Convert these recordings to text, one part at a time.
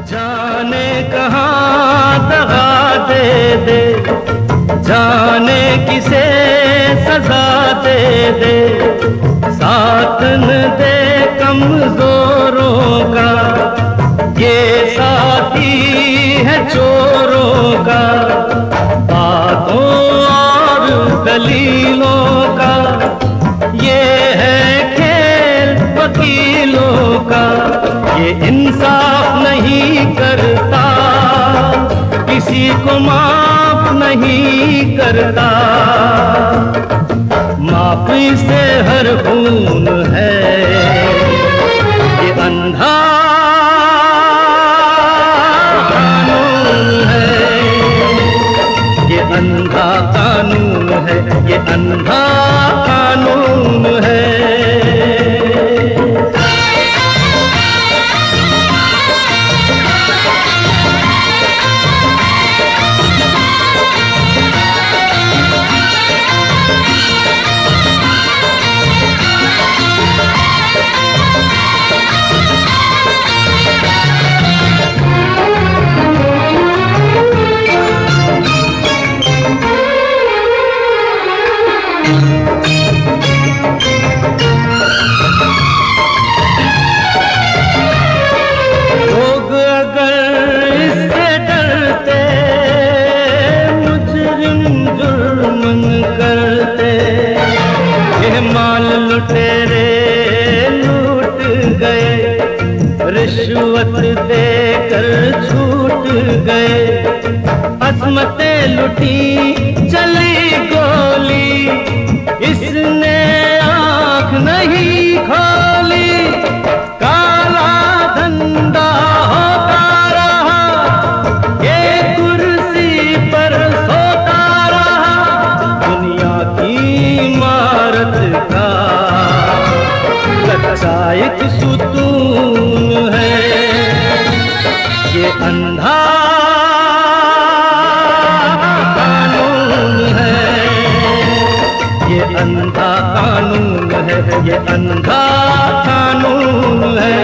जाने कहाँ दगा दे दे, जाने किसे सजा दे दे, साथ न दे कमजोरों का, ये साथी है चोरों का, बातों और दलीलों का, ये है खेल वकीलों का, ये इंसाफ नहीं करता, किसी को माफ नहीं करता, माफी से हर खून है, ये अंधा कानून है, ये अंधा कानून है, ये अंधा कानून है। लुटेरे लूट गए, रिश्वत देकर छूट गए, अजमतें लुटी चली गोली, इसने आँख नहीं खोली, काला धंधा होता रहा, ये कुर्सी पर सोता रहा, दुनिया की इमारत का कच्चा एक सुतून है, ये अंधा कानून है, ये अंधा कानून है, ये अंधा कानून है।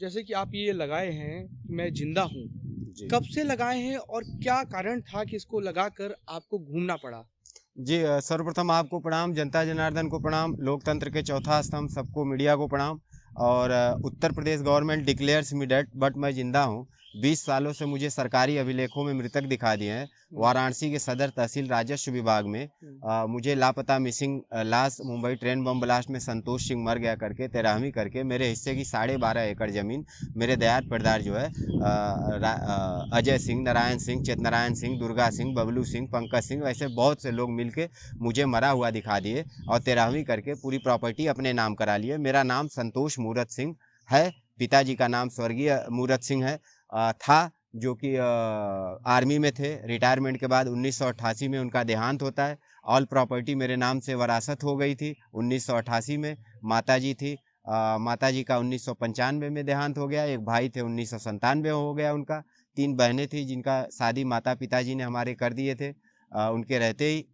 जैसे कि आप ये लगाए हैं मैं जिंदा हूँ, कब से लगाए हैं और क्या कारण था कि इसको लगाकर आपको घूमना पड़ा? जी सर्वप्रथम आपको प्रणाम, जनता जनार्दन को प्रणाम, लोकतंत्र के चौथा स्तंभ सबको मीडिया को प्रणाम। और Uttar Pradesh government declares me dead but मैं जिंदा हूँ। 20 सालों से मुझे सरकारी अभिलेखों में मृतक दिखा दिए हैं। वाराणसी के सदर तहसील राजस्व विभाग में मुझे लापता मिसिंग लाश मुंबई ट्रेन बम ब्लास्ट में संतोष सिंह मर गया करके 13वीं करके मेरे हिस्से की 12.5 एकड़ ज़मीन मेरे दयाद परदार जो है अजय सिंह, नारायण सिंह, चेतनारायण सिंह, दुर्गा सिंह, बबलू सिंह, पंकज सिंह, वैसे बहुत से लोग मिलके मुझे मरा हुआ दिखा दिए और 13वीं करके पूरी प्रॉपर्टी अपने नाम करा लिए। मेरा नाम संतोष मूरत सिंह है, पिताजी का नाम स्वर्गीय मूरत सिंह है था, जो कि आर्मी में थे। रिटायरमेंट के बाद 1988 में उनका देहांत होता है। ऑल प्रॉपर्टी मेरे नाम से वरासत हो गई थी 1988 में। माताजी थी, माताजी का 1995 में देहांत हो गया। एक भाई थे 1997 में हो गया उनका। 3 बहनें थी जिनका शादी माता पिताजी ने हमारे कर दिए थे। उनके रहते ही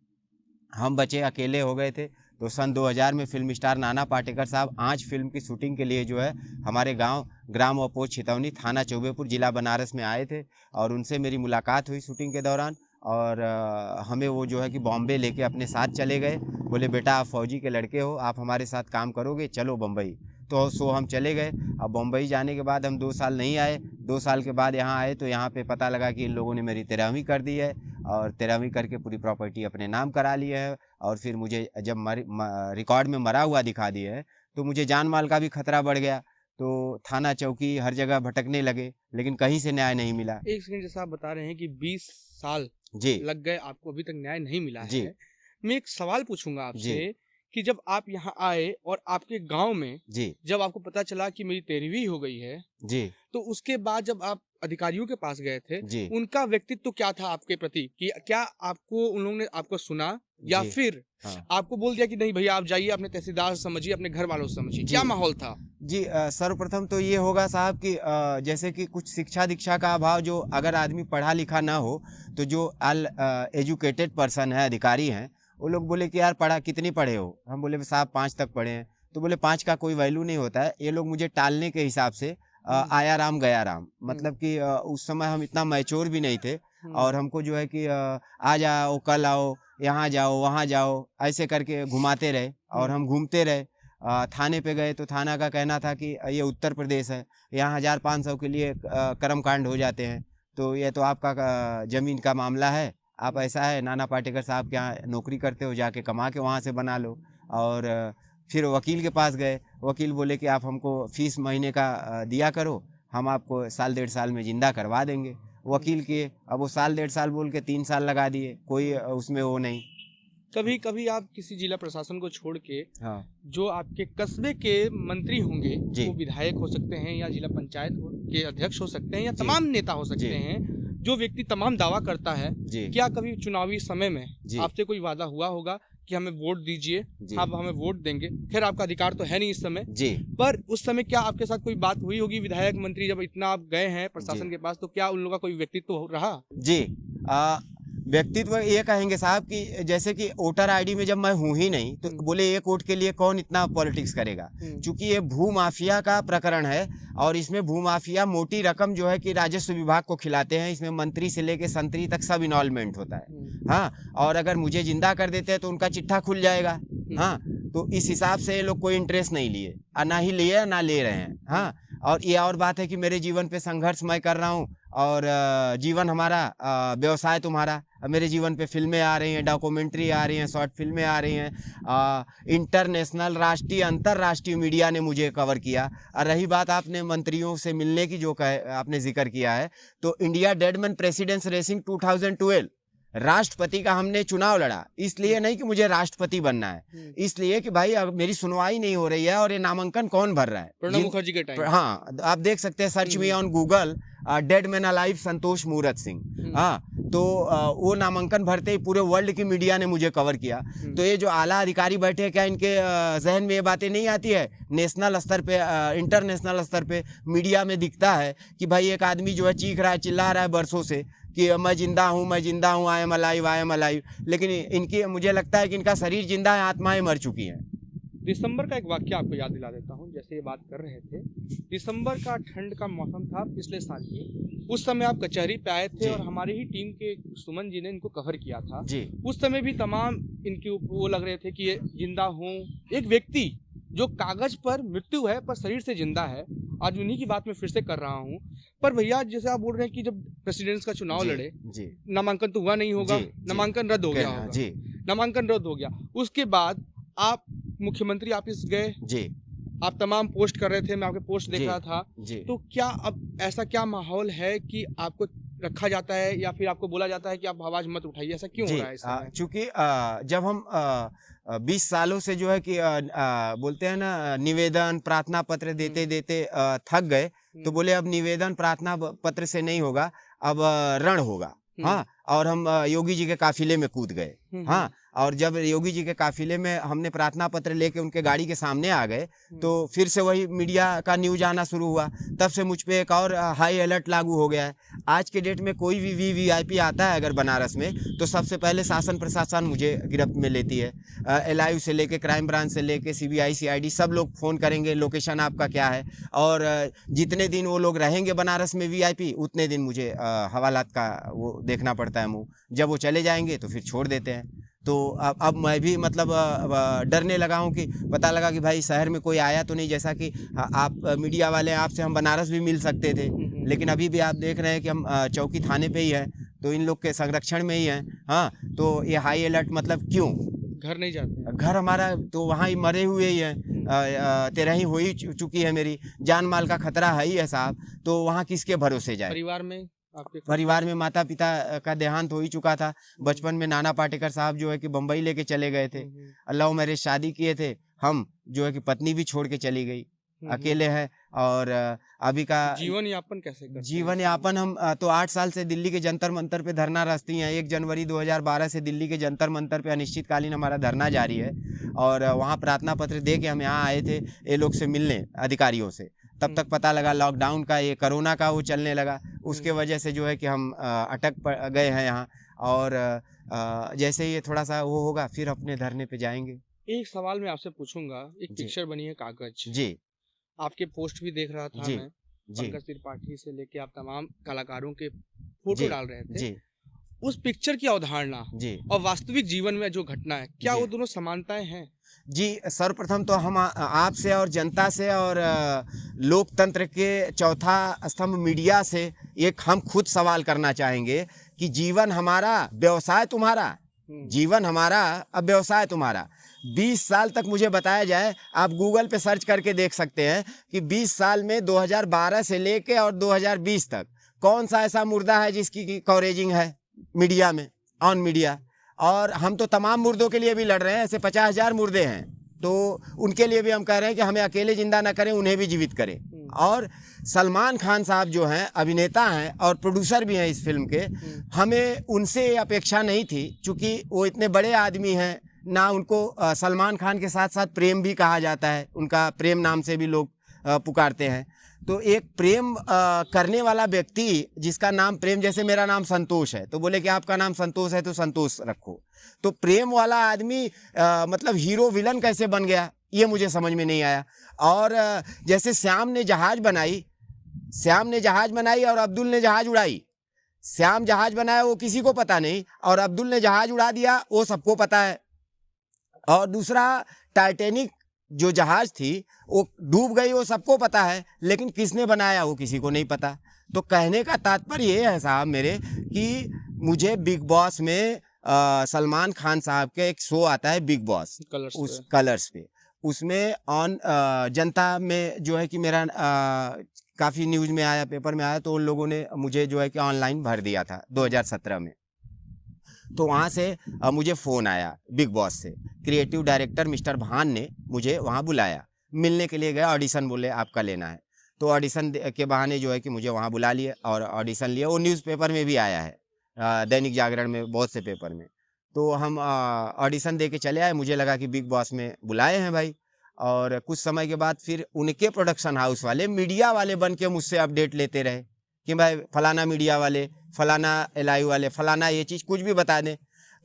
हम बचे अकेले हो गए थे। तो सन 2000 में फिल्म स्टार नाना पाटेकर साहब आंच फिल्म की शूटिंग के लिए जो है हमारे गांव ग्राम अपोज छितौनी थाना चौबेपुर जिला बनारस में आए थे और उनसे मेरी मुलाकात हुई शूटिंग के दौरान। और हमें वो जो है कि बॉम्बे लेके अपने साथ चले गए। बोले बेटा आप फ़ौजी के लड़के हो, आप हमारे साथ काम करोगे, चलो बम्बई। तो सो हम चले गए। अब बम्बई जाने के बाद हम 2 साल नहीं आए। 2 साल के बाद यहाँ आए तो यहाँ पे पता लगा कि इन लोगों ने मेरी 13वीं कर दी है और 13वीं करके पूरी प्रॉपर्टी अपने नाम करा ली है। और फिर मुझे जब रिकॉर्ड में मरा हुआ दिखा दिया है तो मुझे जान माल का भी खतरा बढ़ गया। तो थाना चौकी हर जगह भटकने लगे, लेकिन कहीं से न्याय नहीं मिला। एक सेकंड, जैसा आप बता रहे हैं कि 20 साल जी लग गए, आपको अभी तक न्याय नहीं मिला जी है। मैं एक सवाल पूछूंगा आपसे जी कि जब आप यहाँ आए और आपके गांव में जी जब आपको पता चला कि मेरी 13वीं हो गई है, जी तो उसके बाद जब आप अधिकारियों के पास गए थे, जी उनका व्यक्तित्व क्या था आपके प्रति? कि क्या आपको उन लोगों ने आपको सुना, या जी, फिर हाँ। आपको बोल दिया कि नहीं भैया आप जाइए, अपने तहसीलदार से समझिए, अपने घर वालों से समझिए, जी। क्या माहौल था? जी सर्वप्रथम तो ये होगा साहब कि जैसे कि कुछ शिक्षा दीक्षा का अभाव, जो अगर आदमी पढ़ा लिखा ना हो तो जो एजुकेटेड पर्सन है, अधिकारी हैं, वो लोग बोले कि यार पढ़ा कितनी पढ़े हो? हम बोले साहब 5 तक पढ़े हैं। तो बोले 5 का कोई वैल्यू नहीं होता है। ये लोग मुझे टालने के हिसाब से आया राम गया राम, मतलब कि उस समय हम इतना मैच्योर भी नहीं थे और हमको जो है कि आ जाओ, कल आओ, यहाँ जाओ, वहाँ जाओ, ऐसे करके घुमाते रहे और हम घूमते रहे। थाने पे गए तो थाना का कहना था कि ये उत्तर प्रदेश है, यहाँ 1500 के लिए कर्मकांड हो जाते हैं, तो ये तो आपका ज़मीन का मामला है, आप ऐसा है नाना पाटेकर साहब के यहाँ नौकरी करते हो, जाके कमा के वहाँ से बना लो। और फिर वकील के पास गए, वकील बोले कि आप हमको फीस महीने का दिया करो, हम आपको साल 1.5 साल में ज़िंदा करवा देंगे। वकील किए, अब वो साल 1.5 साल बोल के 3 साल लगा दिए, कोई उसमें वो नहीं। कभी कभी आप किसी जिला प्रशासन को छोड़ के हाँ जो आपके कस्बे के मंत्री होंगे, जी। वो विधायक हो सकते हैं या जिला पंचायत के अध्यक्ष हो सकते हैं या जी। तमाम नेता हो सकते जी। हैं, जो व्यक्ति तमाम दावा करता है, जी क्या कभी चुनावी समय में जी आपसे कोई वादा हुआ होगा कि हमें वोट दीजिए, जी आप हमें वोट देंगे? खैर आपका अधिकार तो है नहीं इस समय, जी पर उस समय क्या आपके साथ कोई बात हुई होगी? विधायक मंत्री जब इतना आप गए हैं प्रशासन जी। के पास, तो क्या उन लोगों का कोई व्यक्तित्व रहा? जी व्यक्तित्व ये कहेंगे साहब कि जैसे कि वोटर आईडी में जब मैं हूँ ही नहीं, तो बोले एक वोट के लिए कौन इतना पॉलिटिक्स करेगा। चूंकि ये भू माफिया का प्रकरण है और इसमें भू माफिया मोटी रकम जो है कि राजस्व विभाग को खिलाते हैं, इसमें मंत्री से लेके संतरी तक सब इन्वॉल्वमेंट होता है। हाँ, और अगर मुझे जिंदा कर देते हैं तो उनका चिट्ठा खुल जाएगा। हाँ, तो इस हिसाब से ये लोग कोई इंटरेस्ट नहीं लिए, ना ही लिए ना ले रहे हैं। हाँ, और ये और बात है कि मेरे जीवन पे संघर्ष मैं कर रहा हूँ और जीवन हमारा व्यवसाय तुम्हारा। मेरे जीवन पे फिल्में आ रही हैं, डॉक्यूमेंट्री आ रही हैं, शॉर्ट फिल्में आ रही हैं, इंटरनेशनल, राष्ट्रीय, अंतर्राष्ट्रीय मीडिया ने मुझे कवर किया। और रही बात आपने मंत्रियों से मिलने की, जो आपने जिक्र किया है, तो इंडिया डेडमैन प्रेसिडेंस रेसिंग 2012 राष्ट्रपति का हमने चुनाव लड़ा, इसलिए नहीं कि मुझे राष्ट्रपति बनना है, इसलिए कि भाई अब मेरी सुनवाई नहीं हो रही है और ये नामांकन कौन भर रहा है। प्रणब मुखर्जी के टाइम। हाँ, आप देख सकते हैं, search me on Google dead man alive Santosh Murat Singh. हाँ, तो वो नामांकन भरते ही पूरे वर्ल्ड की मीडिया ने मुझे कवर किया। तो ये जो आला अधिकारी बैठे हैं, क्या इनके जहन में ये बातें नहीं आती है? नेशनल स्तर पे, इंटरनेशनल स्तर पे मीडिया में दिखता है कि भाई एक आदमी जो है चीख रहा है, चिल्ला रहा है बरसों से कि मैं जिंदा हूँ, मैं जिंदा हूँ, I am alive, I am alive. लेकिन इनकी, मुझे लगता है कि इनका शरीर जिंदा है, आत्माएं मर चुकी हैं। दिसंबर का एक वाक्य आपको याद दिला देता हूँ। जैसे ये बात कर रहे थे, दिसंबर का ठंड का मौसम था पिछले साल की, उस समय आप कचहरी पे आए थे और हमारी ही टीम के सुमन जी ने इनको कवर किया था जी। उस समय भी तमाम इनके वो लग रहे थे कि ये जिंदा हूँ। एक व्यक्ति जो कागज पर मृत्यु है पर शरीर से जिंदा है, आज उन्हीं की बात मैं फिर से कर रहा हूँ। पर भैया जैसे आप बोल रहे हैं कि जब प्रेसिडेंट्स का चुनाव लड़े, नामांकन तो हुआ नहीं होगा, नामांकन रद्द हो गया होगा जी, नामांकन रद्द हो गया, उसके बाद आप मुख्यमंत्री ऑफिस गए जी, आप तमाम पोस्ट कर रहे थे, मैं आपके पोस्ट देख रहा था जी। तो क्या अब ऐसा क्या माहौल है कि आपको रखा जाता है या फिर आपको बोला जाता है कि आप आवाज मत उठाइए, ऐसा क्यों हो रहा है इस समय? चूंकि जब हम 20 सालों से जो है कि बोलते हैं ना, निवेदन प्रार्थना पत्र देते देते थक गए, तो बोले अब निवेदन प्रार्थना पत्र से नहीं होगा, अब रण होगा। हाँ, और हम योगी जी के काफिले में कूद गए। हाँ, और जब योगी जी के काफिले में हमने प्रार्थना पत्र लेके उनके गाड़ी के सामने आ गए, तो फिर से वही मीडिया का न्यूज आना शुरू हुआ। तब से मुझ पे एक और हाई अलर्ट लागू हो गया है। आज के डेट में कोई भी वीवीआईपी आता है अगर बनारस में, तो सबसे पहले शासन प्रशासन मुझे गिरफ्त में लेती है। एलआईयू से लेके, क्राइम ब्रांच से लेके, सीबीआई सीआईडी, सब लोग फ़ोन करेंगे लोकेशन आपका क्या है, और जितने दिन वो लोग रहेंगे बनारस में वीआईपी, उतने दिन मुझे हवालात का वो देखना पड़ता है मुँह। जब वो चले जाएंगे तो फिर छोड़ देते हैं। तो अब मैं भी मतलब डरने लगा हूँ कि पता लगा कि भाई शहर में कोई आया तो नहीं, जैसा कि आप मीडिया वाले, आपसे हम बनारस भी मिल सकते थे, लेकिन अभी भी आप देख रहे हैं कि हम चौकी थाने पे ही हैं, तो इन लोग के संरक्षण में ही हैं। हाँ, तो ये हाई अलर्ट मतलब क्यों? घर नहीं जाते? घर हमारा तो वहाँ ही मरे हुए ही हैं, 13 हो ही चुकी है मेरी, जान माल का खतरा है ही है साहब, तो वहाँ किसके भरोसे जाए? परिवार में माता पिता का देहांत हो ही चुका था। बचपन में नाना पाटेकर साहब जो है कि बम्बई लेके चले गए थे, लव मैरिज शादी किए थे हम, जो है कि पत्नी भी छोड़ के चली गई। अकेले हैं। और अभी का जीवन यापन कैसे करते हैं? जीवन यापन हम तो 8 साल से दिल्ली के जंतर मंतर पे धरना रस्ती हैं। 1 जनवरी 2012 से दिल्ली के जंतर मंतर पे अनिश्चितकालीन हमारा धरना जारी है। और वहाँ प्रार्थना पत्र दे के हम यहाँ आए थे ये लोग से मिलने, अधिकारियों से। तब तक पता लगा लॉकडाउन का, ये कोरोना का वो चलने लगा, उसके वजह से जो है कि हम अटक गए हैं यहाँ। और जैसे ये थोड़ा सा वो होगा फिर अपने धरने पे जाएंगे। एक सवाल मैं आपसे पूछूंगा, एक जी। पिक्चर बनी है कागज, जी आपके पोस्ट भी देख रहा था जी मैं, जी पंकज त्रिपाठी से लेके आप तमाम कलाकारों के फोटो जी डाल रहे थे। जी उस पिक्चर की अवधारणा जी और वास्तविक जीवन में जो घटना है, क्या जी। वो दोनों समानताएं हैं? जी, सर्वप्रथम तो हम आपसे और जनता से और लोकतंत्र के चौथा स्तंभ मीडिया से एक हम खुद सवाल करना चाहेंगे कि जीवन हमारा व्यवसाय तुम्हारा, जीवन हमारा अब व्यवसाय तुम्हारा। 20 साल तक मुझे बताया जाए, आप गूगल पे सर्च करके देख सकते हैं कि 20 साल में 2012 से लेके और 2020 तक कौन सा ऐसा मुर्दा है जिसकी कवरेजिंग है मीडिया में, ऑन मीडिया। और हम तो तमाम मुर्दों के लिए भी लड़ रहे हैं, ऐसे 50,000 मुर्दे हैं, तो उनके लिए भी हम कह रहे हैं कि हमें अकेले जिंदा ना करें, उन्हें भी जीवित करें। और सलमान खान साहब जो हैं, अभिनेता हैं और प्रोड्यूसर भी हैं इस फिल्म के, हमें उनसे अपेक्षा नहीं थी, चूँकि वो इतने बड़े आदमी हैं ना। उनको सलमान खान के साथ साथ प्रेम भी कहा जाता है, उनका प्रेम नाम से भी लोग पुकारते हैं। तो एक प्रेम करने वाला व्यक्ति जिसका नाम प्रेम, जैसे मेरा नाम संतोष है तो बोले कि आपका नाम संतोष है तो संतोष रखो, तो प्रेम वाला आदमी मतलब हीरो विलन कैसे बन गया, ये मुझे समझ में नहीं आया। और जैसे श्याम ने जहाज बनाई और अब्दुल ने जहाज उड़ाई। श्याम जहाज बनाया वो किसी को पता नहीं, और अब्दुल ने जहाज उड़ा दिया वो सबको पता है। और दूसरा, टाइटैनिक जो जहाज थी वो डूब गई, वो सबको पता है, लेकिन किसने बनाया वो किसी को नहीं पता। तो कहने का तात्पर्य ये है साहब मेरे कि मुझे बिग बॉस में सलमान खान साहब के एक शो आता है बिग बॉस, उस कलर्स पे, उसमें ऑन जनता में जो है कि मेरा काफ़ी न्यूज़ में आया, पेपर में आया, तो उन लोगों ने मुझे जो है कि ऑनलाइन भर दिया था 2017 में। तो वहाँ से मुझे फ़ोन आया बिग बॉस से, क्रिएटिव डायरेक्टर मिस्टर भान ने मुझे वहाँ बुलाया, मिलने के लिए गया, ऑडिशन बोले आपका लेना है। तो ऑडिशन के बहाने जो है कि मुझे वहाँ बुला लिए और ऑडिशन लिया। वो न्यूज़पेपर में भी आया है, दैनिक जागरण में, बहुत से पेपर में। तो हम ऑडिशन दे के चले आए। मुझे लगा कि बिग बॉस में बुलाए हैं भाई। और कुछ समय के बाद फिर उनके प्रोडक्शन हाउस वाले, मीडिया वाले बन के मुझसे अपडेट लेते रहे कि भाई फलाना मीडिया वाले, फलाना एलआई वाले, फलाना ये चीज़ कुछ भी बता दें।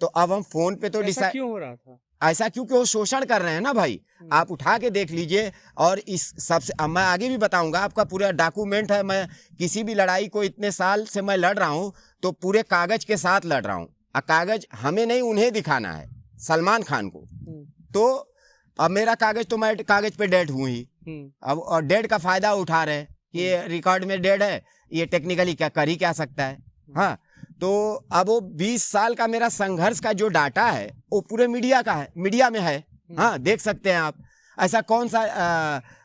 तो अब हम फ़ोन पे तो डिसाइड क्यों हो रहा था? ऐसा क्योंकि वो शोषण कर रहे हैं ना भाई, आप उठा के देख लीजिए। और इस सबसे मैं आगे भी बताऊंगा, आपका पूरा डॉक्यूमेंट है। मैं किसी भी लड़ाई को इतने साल से मैं लड़ रहा हूँ तो पूरे कागज के साथ लड़ रहा हूँ। कागज हमें नहीं, उन्हें दिखाना है, सलमान खान को। तो अब मेरा कागज तो मैं कागज पे डेड हूँ ही, अब और डेड का फायदा उठा रहे हैं कि ये रिकॉर्ड में डेड है, ये टेक्निकली क्या कर ही क्या सकता है। हाँ, तो अब वो 20 साल का मेरा संघर्ष का जो डाटा है वो पूरे मीडिया का है, मीडिया में है। हाँ, देख सकते हैं आप। ऐसा कौन सा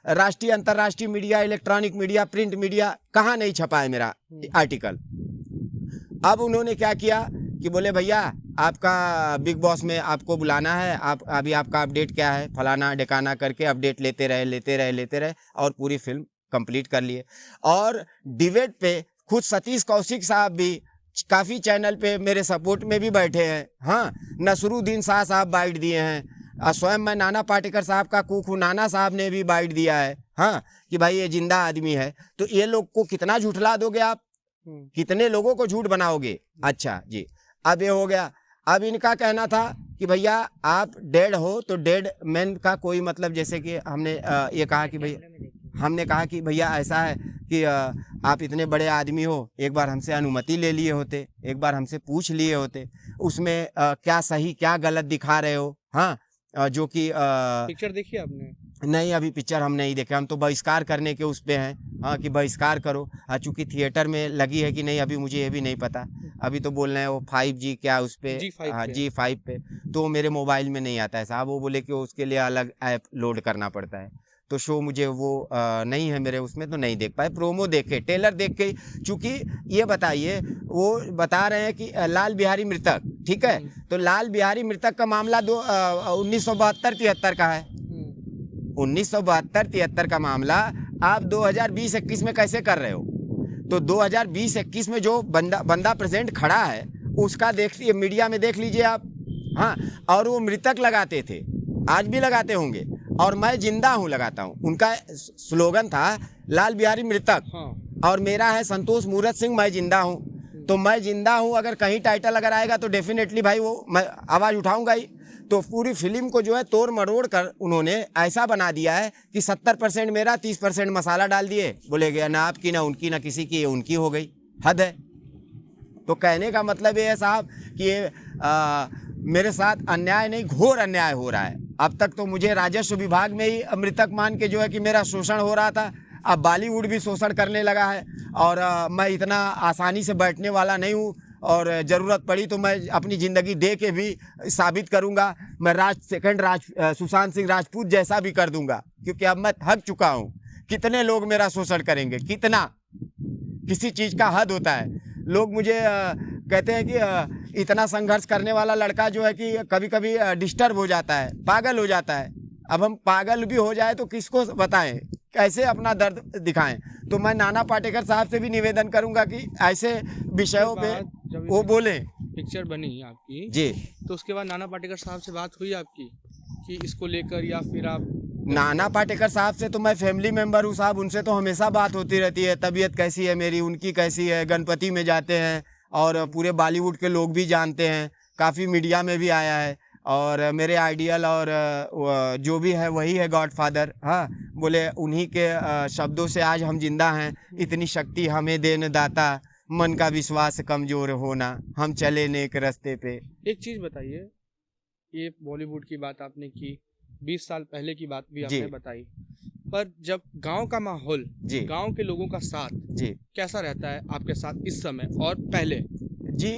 राष्ट्रीय, अंतर्राष्ट्रीय media, electronic media, print media, कहाँ नहीं छपा है मेरा आर्टिकल। अब उन्होंने क्या किया कि बोले भैया आपका बिग बॉस में आपको बुलाना है, आप अभी आपका अपडेट क्या है, फलाना ढिकाना करके अपडेट लेते रहे और पूरी फिल्म कंप्लीट कर लिए। और डिबेट पे खुद सतीश कौशिक साहब भी काफ़ी चैनल पे मेरे सपोर्ट में भी बैठे हैं। हाँ, नसरुद्दीन शाह साहब बाइट दिए हैं, स्वयं मैं नाना पाटेकर साहब का कुक हूँ, नाना साहब ने भी बाइट दिया है। हाँ, कि भाई ये जिंदा आदमी है। तो ये लोग को कितना झूठला दोगे आप, कितने लोगों को झूठ बनाओगे। अच्छा जी, अब ये हो गया। अब इनका कहना था कि भैया आप डेड हो तो डेड मैन का कोई मतलब, जैसे कि हमने ये कहा कि भैया, हमने कहा कि भैया ऐसा है कि आप इतने बड़े आदमी हो, एक बार हमसे अनुमति ले लिए होते, एक बार हमसे पूछ लिए होते, उसमें क्या सही क्या गलत दिखा रहे हो। हाँ, जो कि पिक्चर देखी आपने? नहीं, अभी पिक्चर हम नहीं देखे, हम तो बहिष्कार करने के उस पे हैं। हाँ, कि बहिष्कार करो। चूँकि थिएटर में लगी है कि नहीं अभी मुझे ये भी नहीं पता। अभी तो बोल रहे हैं वो 5G क्या उस पे, हाँ G5 पे, तो मेरे मोबाइल में नहीं आता है साहब। वो बोले कि उसके लिए अलग ऐप लोड करना पड़ता है, तो शो मुझे वो नहीं है मेरे उसमें, तो नहीं देख पाए। प्रोमो देखे, ट्रेलर देख के, चूँकि ये बताइए, वो बता रहे हैं कि लाल बिहारी मृतक, ठीक है, तो लाल बिहारी मृतक का मामला 1972-73 का है। 1972-73 का मामला आप 2020-21 में कैसे कर रहे हो? तो 2020-21 में जो बंदा प्रेजेंट खड़ा है उसका देख लीजिए, मीडिया में देख लीजिए आप। हाँ, और वो मृतक लगाते थे, आज भी लगाते होंगे, और मैं जिंदा हूँ लगाता हूँ। उनका स्लोगन था लाल बिहारी मृतक, हाँ। और मेरा है संतोष मूरत सिंह मैं जिंदा हूँ। तो मैं जिंदा हूँ अगर कहीं टाइटल अगर आएगा तो डेफिनेटली भाई वो मैं आवाज़ उठाऊंगा ही। तो पूरी फिल्म को जो है तोड़ मरोड़ कर उन्होंने ऐसा बना दिया है कि 70% मेरा, 30% मसाला डाल दिए। बोले गया ना आपकी ना उनकी ना किसी की, उनकी हो गई। हद है। तो कहने का मतलब ये है साहब कि ये मेरे साथ अन्याय नहीं, घोर अन्याय हो रहा है। अब तक तो मुझे राजस्व विभाग में ही मृतक मान के जो है कि मेरा शोषण हो रहा था, अब बॉलीवुड भी शोषण करने लगा है। और मैं इतना आसानी से बैठने वाला नहीं हूँ, और ज़रूरत पड़ी तो मैं अपनी ज़िंदगी दे के भी साबित करूँगा। मैं सुशांत सिंह राजपूत जैसा भी कर दूँगा, क्योंकि अब मैं थक चुका हूँ। कितने लोग मेरा शोषण करेंगे, कितना? किसी चीज़ का हद होता है। लोग मुझे कहते हैं कि इतना संघर्ष करने वाला लड़का जो है कि कभी कभी डिस्टर्ब हो जाता है, पागल हो जाता है। अब हम पागल भी हो जाए तो किसको बताएं, कैसे अपना दर्द दिखाएं? तो मैं नाना पाटेकर साहब से भी निवेदन करूंगा कि ऐसे विषयों पे वो बोलें। पिक्चर बनी आपकी जी, तो उसके बाद नाना पाटेकर साहब से बात हुई आपकी कि इसको लेकर, या फिर आप? नाना पाटेकर साहब से तो मैं फैमिली मेंबर हूँ साहब, उनसे तो हमेशा बात होती रहती है। तबीयत कैसी है मेरी, उनकी कैसी है। गणपति में जाते हैं और पूरे बॉलीवुड के लोग भी जानते हैं, काफ़ी मीडिया में भी आया है। और मेरे आइडियल और जो भी है वही है गॉडफादर। हाँ, बोले उन्हीं के शब्दों से आज हम जिंदा हैं। इतनी शक्ति हमें देन दाता, मन का विश्वास कमज़ोर होना, हम चले नेक रास्ते पे। एक चीज़ बताइए, ये बॉलीवुड की बात आपने की, 20 साल पहले की बात भी आपने बताई, पर जब गांव का माहौल, गांव के लोगों का साथ जी कैसा रहता है आपके साथ इस समय और पहले? जी,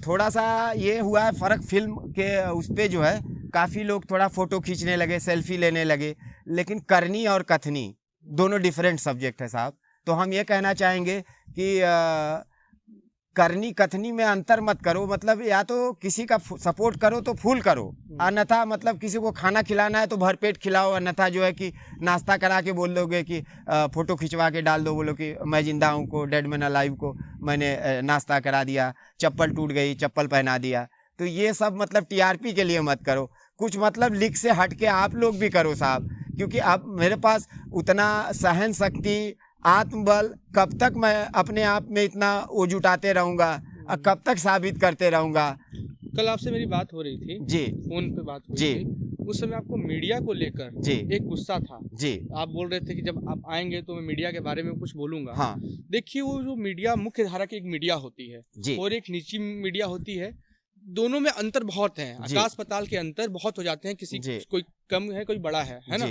थोड़ा सा ये हुआ है फ़र्क फिल्म के उस पे जो है काफ़ी लोग थोड़ा फ़ोटो खींचने लगे, सेल्फी लेने लगे, लेकिन करनी और कथनी दोनों डिफरेंट सब्जेक्ट है साहब। तो हम ये कहना चाहेंगे कि करनी कथनी में अंतर मत करो। मतलब या तो किसी का सपोर्ट करो तो फुल करो, अन्यथा मतलब किसी को खाना खिलाना है तो भरपेट खिलाओ, अन्यथा जो है कि नाश्ता करा के बोल दोगे कि फ़ोटो खिंचवा के डाल दो, बोलो कि मैं जिंदा हूँ को, डेड मैन अलाइव को मैंने नाश्ता करा दिया, चप्पल टूट गई चप्पल पहना दिया। तो ये सब मतलब टीआरपी के लिए मत करो। कुछ मतलब लीक से हट के आप लोग भी करो साहब, क्योंकि अब मेरे पास उतना सहन शक्ति, आत्मबल, कब तक मैं अपने आप में इतना वो जुटाते रहूँगा, कब तक साबित करते रहूँगा। कल आपसे मेरी बात हो रही थी जी, फोन पे बात हुई जी, थी, उस समय आपको मीडिया को लेकर जी, एक गुस्सा था। जी, आप बोल रहे थे कि जब आप आएंगे तो मैं मीडिया के बारे में कुछ बोलूंगा। हाँ, देखिए, वो जो मीडिया मुख्य धारा की एक मीडिया होती है जी, और एक निजी मीडिया होती है, दोनों में अंतर बहुत है, आकाश पताल के अंतर बहुत हो जाते हैं। किसी कोई कम है कोई बड़ा है ना?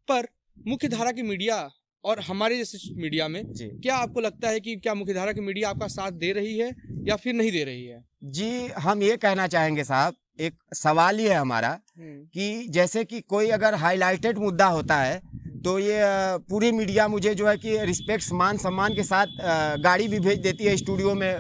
पर मुख्य धारा की मीडिया और हमारे जैसे मीडिया में क्या आपको लगता है कि क्या मुख्यधारा की मीडिया आपका साथ दे रही है या फिर नहीं दे रही है? जी, हम ये कहना चाहेंगे साहब, एक सवाल ही है हमारा कि जैसे कि कोई अगर हाईलाइटेड मुद्दा होता है तो ये पूरी मीडिया मुझे जो है कि रिस्पेक्ट, मान सम्मान के साथ गाड़ी भी भेज देती है स्टूडियो में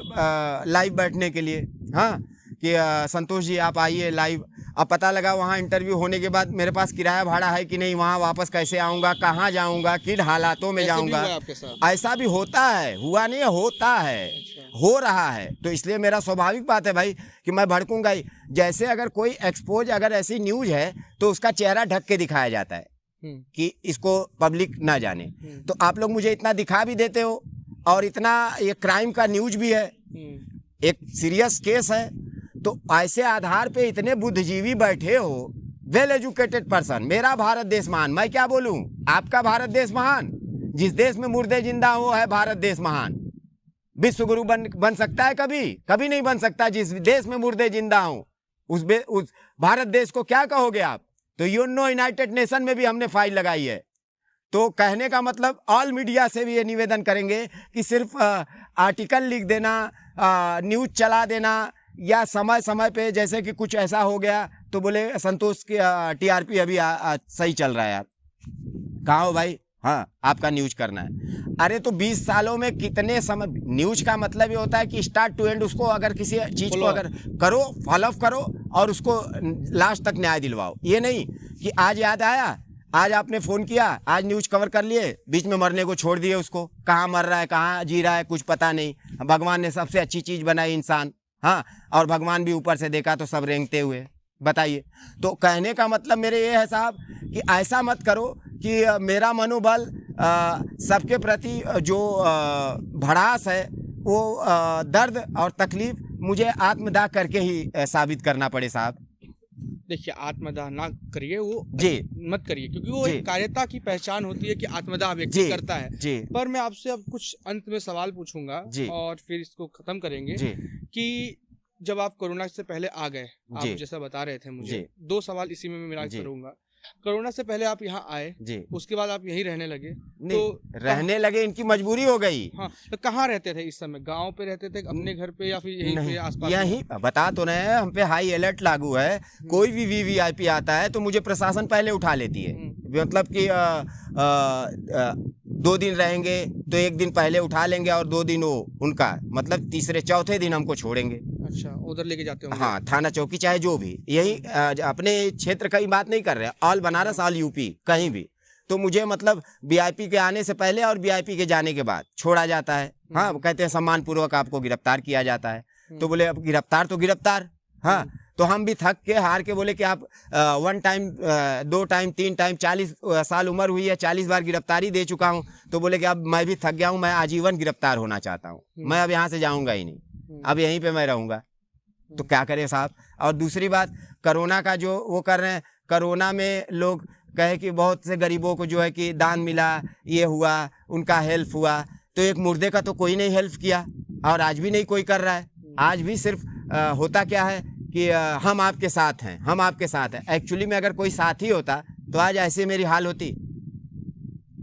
लाइव बैठने के लिए। हाँ, कि संतोष जी आप आइए लाइव। अब पता लगा वहाँ इंटरव्यू होने के बाद मेरे पास किराया भाड़ा है कि नहीं, वहाँ वापस कैसे आऊँगा, कहाँ जाऊँगा, किन हालातों में जाऊँगा। ऐसा भी होता है, हुआ नहीं होता है, हो रहा है। तो इसलिए मेरा स्वाभाविक बात है भाई कि मैं भड़कूंगा ही। जैसे अगर कोई एक्सपोज, अगर ऐसी न्यूज़ है तो उसका चेहरा ढक के दिखाया जाता है कि इसको पब्लिक ना जाने। तो आप लोग मुझे इतना दिखा भी देते हो, और इतना ये क्राइम का न्यूज़ भी है, एक सीरियस केस है। तो ऐसे आधार पे इतने बुद्धिजीवी बैठे हो, वेल एजुकेटेड पर्सन। मेरा भारत देश महान, मैं क्या बोलूं, आपका भारत देश महान। जिस देश में मुर्दे जिंदा हो है भारत देश महान। विश्व गुरु बन सकता है? कभी नहीं बन सकता। जिस देश में मुर्दे जिंदा हो उस भारत देश को क्या कहोगे आप? तो यूनाइटेड नेशन में भी हमने फाइल लगाई है। तो कहने का मतलब ऑल मीडिया से भी ये निवेदन करेंगे कि सिर्फ आर्टिकल लिख देना, न्यूज़ चला देना, या समय समय पे जैसे कि कुछ ऐसा हो गया तो बोले संतोष की टीआरपी अभी सही चल रहा है यार। कहाँ हो भाई? हाँ, आपका न्यूज़ करना है। अरे तो 20 सालों में कितने समय, न्यूज़ का मतलब ये होता है कि स्टार्ट टू एंड उसको अगर किसी चीज़ को अगर करो, फॉलो अप करो और उसको लास्ट तक न्याय दिलवाओ। ये नहीं कि आज याद आया, आज आपने फ़ोन किया, आज न्यूज़ कवर कर लिए, बीच में मरने को छोड़ दिए उसको, कहाँ मर रहा है कहाँ जी रहा है कुछ पता नहीं। भगवान ने सबसे अच्छी चीज़ बनाई इंसान, हाँ, और भगवान भी ऊपर से देखा तो सब रेंगते हुए। बताइए, तो कहने का मतलब मेरे ये है साहब कि ऐसा मत करो कि मेरा मनोबल सबके प्रति जो भड़ास है वो दर्द और तकलीफ़ मुझे आत्मदाह करके ही साबित करना पड़े साहब। देखिए, आत्मदाह ना करिए, वो जी मत करिए, क्योंकि वो जी। एक कायरता की पहचान होती है कि आत्मदाह व्यक्ति जी करता है। जी पर मैं आपसे अब कुछ अंत में सवाल पूछूंगा जी। और फिर इसको खत्म करेंगे जी कि जब आप कोरोना से पहले आ गए, आप जी जैसा बता रहे थे मुझे, जी। 2 सवाल इसी में मैं मिला जी। करूंगा। कोरोना से पहले आप यहाँ आए, जी। उसके बाद आप यहीं रहने लगे, नहीं, तो रहने लगे, इनकी मजबूरी हो गई। हाँ, तो कहाँ रहते थे इस समय? गांव पे रहते थे, अपने घर पे, या फिर यहीं पे नहीं, आसपास? यही बता तो रहे हैं, हम पे हाई अलर्ट लागू है। कोई भी वीवीआईपी आता है तो मुझे प्रशासन पहले उठा लेती है। मतलब कि 2 दिन रहेंगे तो 1 दिन पहले उठा लेंगे और 2 दिन वो उनका, मतलब तीसरे चौथे दिन हमको छोड़ेंगे। अच्छा, उधर लेके जाते होंगे। हाँ, थाना चौकी चाहे जो भी, यही अपने क्षेत्र का ही बात नहीं कर रहे, ऑल बनारस ऑल यूपी कहीं भी। तो मुझे मतलब वीआईपी के आने से पहले और वीआईपी के जाने के बाद छोड़ा जाता है। हाँ, कहते हैं सम्मान पूर्वक आपको गिरफ्तार किया जाता है। तो बोले अब गिरफ्तार तो गिरफ्तार, हाँ, तो हम भी थक के हार के बोले कि आप 1 टाइम 2 टाइम 3 टाइम 40 साल उम्र हुई है, 40 बार गिरफ्तारी दे चुका हूँ। तो बोले कि अब मैं भी थक गया हूँ, मैं आजीवन गिरफ्तार होना चाहता हूँ, मैं अब यहाँ से जाऊँगा ही नहीं, अब यहीं पे मैं रहूँगा। तो क्या करें साहब। और दूसरी बात, कोरोना का जो वो कर रहे हैं, कोरोना में लोग कहे कि बहुत से गरीबों को जो है कि दान मिला, ये हुआ, उनका हेल्प हुआ, तो एक मुर्दे का तो कोई नहीं हेल्प किया और आज भी नहीं कोई कर रहा है। आज भी सिर्फ होता क्या है कि हम आपके साथ हैं, हम आपके साथ हैं। एक्चुअली में अगर कोई साथी होता तो आज ऐसे मेरी हाल होती।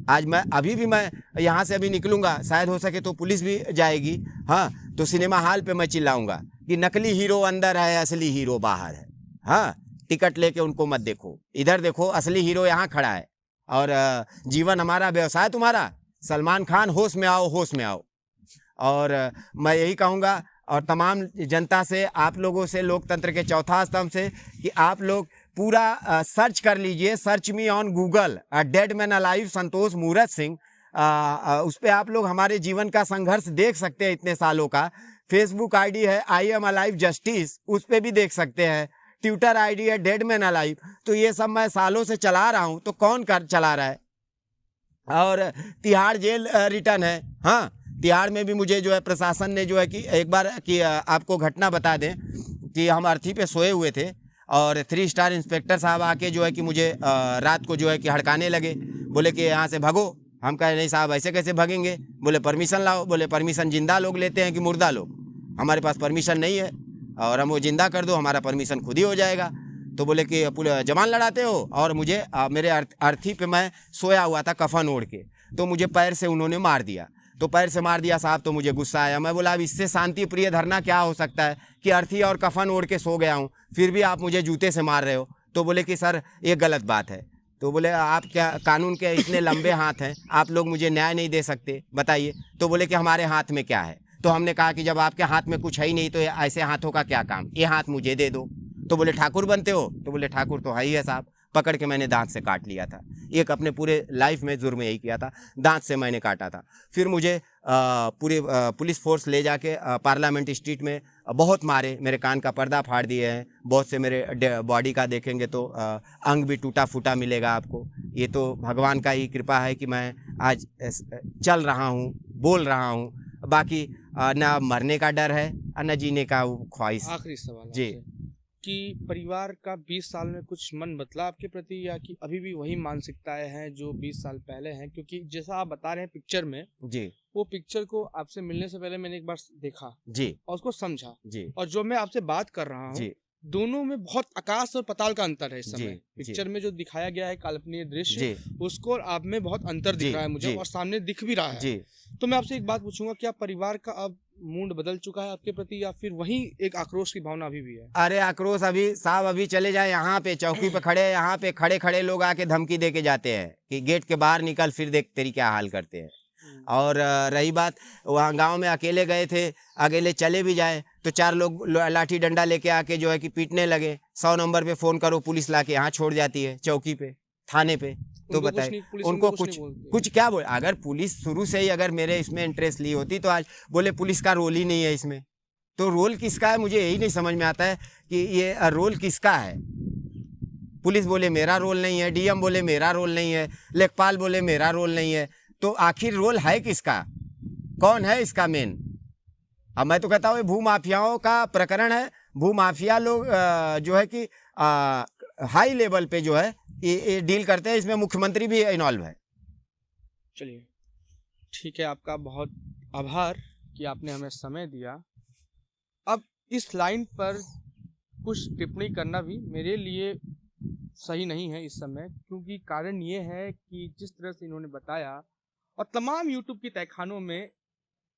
आज मैं अभी भी मैं यहाँ से अभी निकलूँगा, शायद हो सके तो पुलिस भी जाएगी, हाँ, तो सिनेमा हॉल पे मैं चिल्लाऊँगा कि नकली हीरो अंदर है, असली हीरो बाहर है। हाँ, टिकट लेके उनको मत देखो, इधर देखो, असली हीरो यहाँ खड़ा है। और जीवन हमारा, व्यवसाय तुम्हारा। सलमान खान, होश में आओ, होश में आओ। और मैं यही कहूँगा और तमाम जनता से, आप लोगों से, लोकतंत्र के चौथा स्तंभ से, कि आप लोग पूरा सर्च कर लीजिए, search me on Google, dead man alive Santosh Murat Singh. उस पर आप लोग हमारे जीवन का संघर्ष देख सकते हैं इतने सालों का। फेसबुक आईडी है आई एम अलाइव जस्टिस, उस पर भी देख सकते हैं। ट्विटर आईडी है डेड मैन अलाइव। तो ये सब मैं सालों से चला रहा हूँ, तो कौन कर चला रहा है? और तिहाड़ जेल रिटर्न है, हाँ, तिहाड़ में भी मुझे जो है प्रशासन ने जो है कि एक बार कि आपको घटना बता दें कि हम अर्थी पे सोए हुए थे और 3 स्टार इंस्पेक्टर साहब आके जो है कि मुझे रात को जो है कि हड़काने लगे। बोले कि यहाँ से भागो। हम कहे नहीं साहब, ऐसे कैसे भागेंगे? बोले परमिशन लाओ। बोले परमिशन जिंदा लोग लेते हैं कि मुर्दा लोग? हमारे पास परमिशन नहीं है और हम वो जिंदा कर दो, हमारा परमिशन खुद ही हो जाएगा। तो बोले कि जवान लड़ाते हो? और मुझे मेरे अर्थी पे मैं सोया हुआ था कफन ओढ़ के, तो मुझे पैर से उन्होंने मार दिया। तो पैर से मार दिया साहब, तो मुझे गुस्सा आया। मैं बोला अब इससे शांति प्रिय धरना क्या हो सकता है कि अर्थी और कफन ओढ़ के सो गया हूँ, फिर भी आप मुझे जूते से मार रहे हो। तो बोले कि सर ये गलत बात है। तो बोले आप क्या कानून के इतने लंबे हाथ हैं, आप लोग मुझे न्याय नहीं दे सकते, बताइए। तो बोले कि हमारे हाथ में क्या है? तो हमने कहा कि जब आपके हाथ में कुछ है ही नहीं तो ऐसे हाथों का क्या काम, ये हाथ मुझे दे दो। तो बोले ठाकुर बनते हो? तो बोले ठाकुर तो है ही है साहब। पकड़ के मैंने दांत से काट लिया था। एक अपने पूरे लाइफ में जुर्म यही किया था, दांत से मैंने काटा था। फिर मुझे पूरे पुलिस फोर्स ले जाके पार्लियामेंट स्ट्रीट में बहुत मारे, मेरे कान का पर्दा फाड़ दिए हैं। बहुत से मेरे बॉडी का देखेंगे तो अंग भी टूटा फूटा मिलेगा आपको। ये तो भगवान का ही कृपा है कि मैं आज चल रहा हूँ, बोल रहा हूँ। बाकी ना मरने का डर है और न जीने का ख्वाहिश। आखिरी सवाल जी, कि परिवार का 20 साल में कुछ मन बदला आपके प्रति, या कि अभी भी वही मानसिकताएं हैं जो 20 साल पहले हैं? क्योंकि जैसा आप बता रहे हैं पिक्चर में, जी, वो पिक्चर को आपसे मिलने से पहले मैंने एक बार देखा जी, और उसको समझा, जी, और जो मैं आपसे बात कर रहा हूँ, जी, दोनों में बहुत आकाश और पताल का अंतर है इस जी, समय। पिक्चर में जो दिखाया गया है काल्पनिक दृश्य, जी, उसको और आप में बहुत अंतर दिख जी, रहा है मुझे, जी, और सामने दिख भी रहा है। जी। तो मैं आपसे एक बात पूछूंगा, क्या परिवार का अब मूड बदल चुका है आपके प्रति, या फिर वही एक आक्रोश की भावना अभी भी है? अरे आक्रोश अभी साहब, अभी चले जाए यहाँ पे चौकी पे खड़े, यहाँ पे खड़े खड़े लोग आके धमकी दे के जाते हैं कि गेट के बाहर निकल, फिर देख तेरी क्या हाल करते हैं। और रही बात, वहाँ गांव में अकेले गए थे, अकेले चले भी जाए तो 4 लोग लाठी डंडा लेके आके जो है कि पीटने लगे। 100 नंबर पे फ़ोन करो, पुलिस ला के यहाँ छोड़ जाती है, चौकी पे, थाने पे। तो उनको कुछ बताइए नहीं, पुलिस उनको कुछ कुछ नहीं बोलती। कुछ क्या बोल, अगर पुलिस शुरू से ही अगर मेरे इसमें इंटरेस्ट ली होती तो आज बोले पुलिस का रोल ही नहीं है इसमें, तो रोल किसका है मुझे यही नहीं समझ में आता है कि ये रोल किसका है। पुलिस बोले मेरा रोल नहीं है, डीएम बोले मेरा रोल नहीं है, लेखपाल बोले मेरा रोल नहीं है, तो आखिर रोल है किसका, कौन है इसका मेन। अब मैं तो कहता हूँ भू माफियाओं का प्रकरण है, भू माफिया लोग जो है कि हाई लेवल पे जो है ये डील करते हैं, इसमें मुख्यमंत्री भी इन्वॉल्व है। चलिए ठीक है, आपका बहुत आभार कि आपने हमें समय दिया। अब इस लाइन पर कुछ टिप्पणी करना भी मेरे लिए सही नहीं है इस समय, क्योंकि कारण ये है कि जिस तरह से इन्होंने बताया और तमाम यूट्यूब की तहखानों में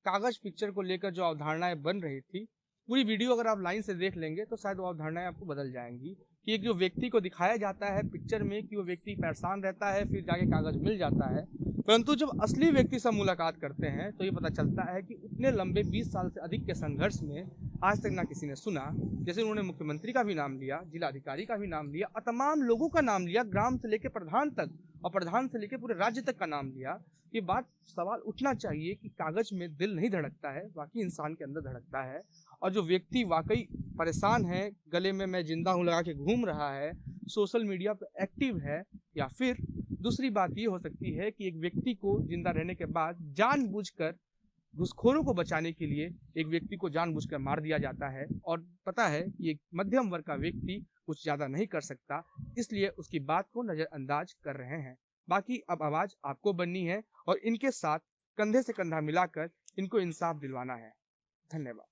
कागज पिक्चर को लेकर जो अवधारणाएं बन रही थी, पूरी वीडियो अगर आप लाइन से देख लेंगे तो शायद वो अवधारणाएं आपको बदल जाएंगी कि एक जो व्यक्ति को दिखाया जाता है पिक्चर में कि वो व्यक्ति परेशान रहता है, फिर जाके कागज मिल जाता है, परंतु जब असली व्यक्ति से मुलाकात करते हैं तो ये पता चलता है कि उतने लंबे 20 साल से अधिक के संघर्ष में आज तक ना किसी ने सुना। जैसे उन्होंने मुख्यमंत्री का भी नाम लिया, जिलाधिकारी का भी नाम लिया और तमाम लोगों का नाम लिया, ग्राम से लेकर प्रधान तक और प्रधान से लेकर पूरे राज्य तक का नाम लिया। ये बात सवाल उठना चाहिए कि कागज में दिल नहीं धड़कता है, बाकी इंसान के अंदर धड़कता है। और जो व्यक्ति वाकई परेशान है, गले में मैं जिंदा हूँ लगा के घूम रहा है, सोशल मीडिया पर एक्टिव है, या फिर दूसरी बात ये हो सकती है कि एक व्यक्ति को जिंदा रहने के बाद जानबूझकर घुसखोरों को बचाने के लिए एक व्यक्ति को जानबूझकर मार दिया जाता है, और पता है कि एक मध्यम वर्ग का व्यक्ति कुछ ज्यादा नहीं कर सकता, इसलिए उसकी बात को नजरअंदाज कर रहे हैं। बाकी अब आवाज आपको बननी है और इनके साथ कंधे से कंधा मिलाकर इनको इंसाफ दिलवाना है। धन्यवाद।